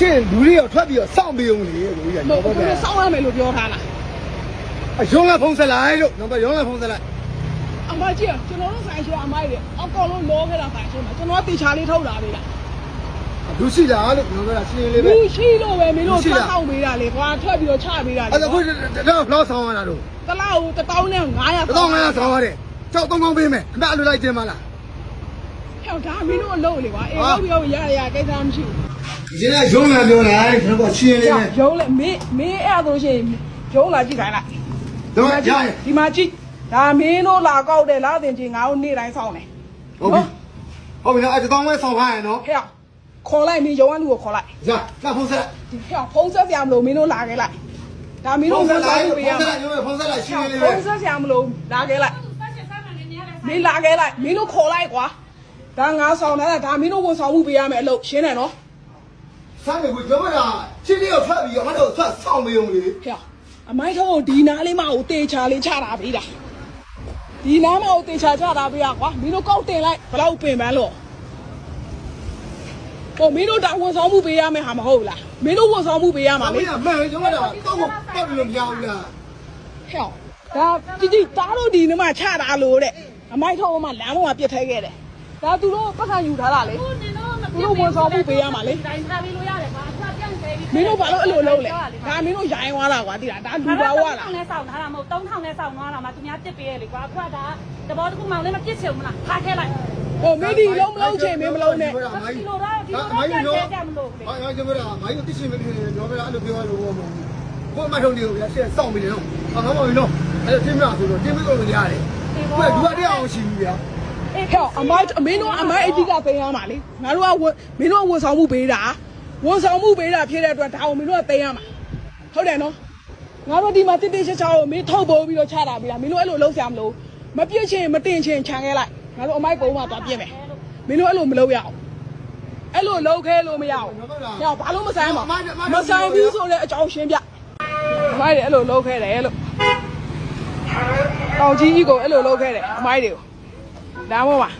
ရှင်လူတွေရောထွက်ပြီးတော့စောင့်ပေးအောင်လေကိုကြီးက မဟုတ်ဘူးစောင့်ရမယ်လို့ပြောထားလား ရုံးလာဖုံးဆက်လိုက်လို့နံပါတ်ရုံးလာဖုံးဆက်လိုက် အမကြီးကျွန်တော်တို့ဆိုင်ရှိအမိုက်တွေအကောင်လုံးလောခဲ့တာဆိုင်ရှိမှာကျွန်တော်တေချာလေးထုတ်တာပဲလား လူရှိလားလို့ကျွန်တော်ကရှင်းလေးပဲ လူရှိလို့ပဲမင်းတို့ဆောက်ပေးတာလေကွာထွက်ပြီးတော့ချပေးတာလေ အဲ့ဒါကိုတော့ဘလောက်ဆောင်ရတာတို့ တလားကို1500 1500ဆောင်ရတယ်ကြောက်3ကောင်းပေးမယ်ခဏအလိုလိုက်တင်ပါလား ဟဲ့ဒါမင်းတို့အလုပ်လေကွာအေးဟုတ်ပြီဟုတ်ပြီရကိစ္စမရှိဘူး ဒီကရုံးလာပြောလိုက်ကျွန်တော်ရှင်းလေးပဲ ရုံးလေမင်းအဲ့ဆိုရှင်ရုံးလာကြည့်ခိုင်းလိုက် တော့ရရ ဒီမှာကြည့်ဒါမင်းတို့လာကောက်တယ်လားတင်ချင်းငါတို့နေ့တိုင်းဆောင်တယ် ဟုတ်ပြီဟုတ်ပြီနော်အဲ့တောင်းဝဲဆောင်ခိုင်းရနော် ဟဲ့ခေါ်လိုက်မင်းရုံးကလူကိုခေါ်လိုက် ရလာဖုံးဆက် ဒီဟဲ့ဖုံးဆက်စရာမလိုမင်းတို့လာခဲ့လိုက်ဒါမင်းတို့ဝန်ဆောင်မှုပေးရမှာ ဖုံးဆက်လိုက်ရှင်းလေး ဖု ပဲ ံးဆက်စရာမလိုလာခဲ့လိုက်မင်းလာခဲ့လိုက်မင်းတို့ခေါ်လိုက်ကွာဒါငါဆောင်တာဒါမင်းတို့ဝန်ဆောင်မှုပေးရမယ်အလုပ်ရှင်းတယ်နော် ဆိုင်ကိုကျွန်တော်ကချင်းလေးကိုထွက်ပြီးတော့ငါတို့ထွက်ဆောင်ပေးအောင်လေ ဟဲ့အမိုက်ထုံးကိုဒီနားလေးမကိုတေချာလေးချတာပေးတာဒီနားမကိုတေချာချတာပေးရကွာမင်းတို့ကောက်တင်လိုက်ဘလောက်ပင်ပန်းလို့ဟိုမင်းတို့တာဝန်ဆောင်မှုပေးရမယ်ဟာမဟုတ်လားမင်းတို့ဝန်ဆောင်မှုပေးရမှာလေ မင်းမှန်ကျွန်တော်ကတော့ပတ်ပြီးလို့မရဘူးလား ဟဲ့ဒါတိတားတို့ဒီနမချတာလို့တဲ့အမိုက်ထုံးကမှလမ်းပေါ်မှာပြစ်ထဲခဲ့တယ်ဒါသူတို့ပတ်ခါယူထားတာလေသူတို့ဝန်ဆောင်မှုပေးရမှာလေ တိုင်းထားပြီးလို့ရတယ်ကွာအခုပြန်ပေးပြီး မင်းတို့ဘာလို့အဲ့လိုလုပ်လဲဒါမင်းတို့ရိုင်းသွားတာကွာတိတာဒါလူပါဝါလား 3000နဲ့စောင့်ထားတာမဟုတ်3000နဲ့စောင့်သွားတာမှသူများတစ်ပေးရလေကွာအခုကဒါတဘောတစ်ခုမှလည်းမပြစ်ချင်ဘူးလားခါခဲလိုက် ဟိုမင်းဒီလုံးမလုံးချင်မင်းမလုံးနဲ့ ဒီလိုတော့ပြန်ကြမလို့လေ ဟာကျွန်တော်ကမိုင်းကိုတိရှိမဖြစ်နေတော့ပြောအဲ့လိုပြောရလို့မဟုတ်ဘူးကိုမထုံးဒီကိုဆက်စောင့်ပြီးတယ်နော်ဟာငါမဝင်တော့အဲ့တင်းမဆိုတော့တင်းမကုန်လို့ရတယ်ကိုကဒူရတဲ့အောင်ရှိပြီဗျာ ဟဲ့အမိုက်မင်းတို့အမိုက်အကြီးကသိမ်းရမှာလေငါတို့ကမင်းတို့ဝန်ဆောင်မှုပေးတာဝန်ဆောင်မှုပေးတာဖြစ်တဲ့အတွက်ဒါကိုမင်းတို့ကသိမ်းရမှာဟုတ်တယ်နော်ငါတို့ဒီမှာတိတိကျကျကိုမင်းထုတ်ပိုးပြီးတော့ချတာပြီလားမင်းတို့အဲ့လိုလုပ်ဆရာမလို့မပြစ်ချင်မတင်ချင်ခြံခဲ့လိုက်ငါတို့အမိုက်ကုန်းမှာသွားပြစ်မယ်မင်းတို့အဲ့လိုမလုပ်ရအောင်အဲ့လိုလုပ်ခဲလို့မရအောင်ဟဲ့ဘာလို့မဆိုင်ပါမဆိုင်ဘူးဆိုတဲ့အကြောင်းရှင်းပြအမိုက်တွေအဲ့လိုလုပ်ခဲတယ်လို့တောင်ကြီးကြီးကိုအဲ့လိုလုပ်ခဲတယ်အမိုက်တွေကိုလမ်းပေါ်မှာ